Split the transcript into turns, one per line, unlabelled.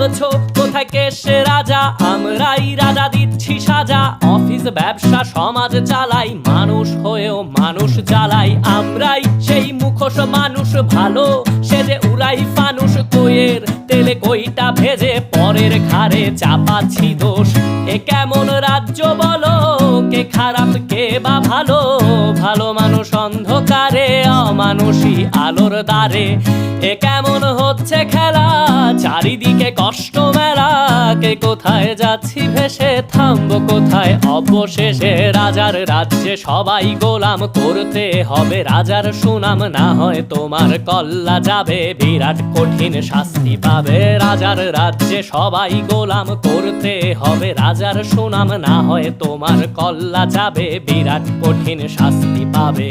বলছো কোথায় কে সে রাজা? আমরাই রাজা দিচ্ছি সাজা। অফিস ব্যবসা সমাজ চালাই, মানুষ হয়েও মানুষ জ্বালাই। আমরাই সেই মুখোশ মানুষ ভালো, সে যে উড়াই ফানুষ। কইয়ের তেলে কইটা ভেজে পরের ঘাড়ে চাপাচ্ছি দোষ। এ কেমন রাজ্য বলো, কে খারাপ কে বা ভালো? ভালো মানুষ অন্ধকারে, অমানুষী আলোর দ্বারে। এ কেমন হচ্ছে খেলা, চারিদিকে কষ্ট মেলা। কে কোথায় যাচ্ছি ভেসে, থামবো কোথায় অবশেষে? রাজার রাজ্যে সবাই গোলাম, করতে হবে রাজার সুনাম। না হয় তোমার কল্লা যাবে, বিরাট কঠিন শাস্তি পাবে। রাজার রাজ্যে সবাই গোলাম, করতে হবে রাজার সুনাম। না হয় তোমার কল্লা যাবে, বিরাট কঠিন শাস্তি পাবে।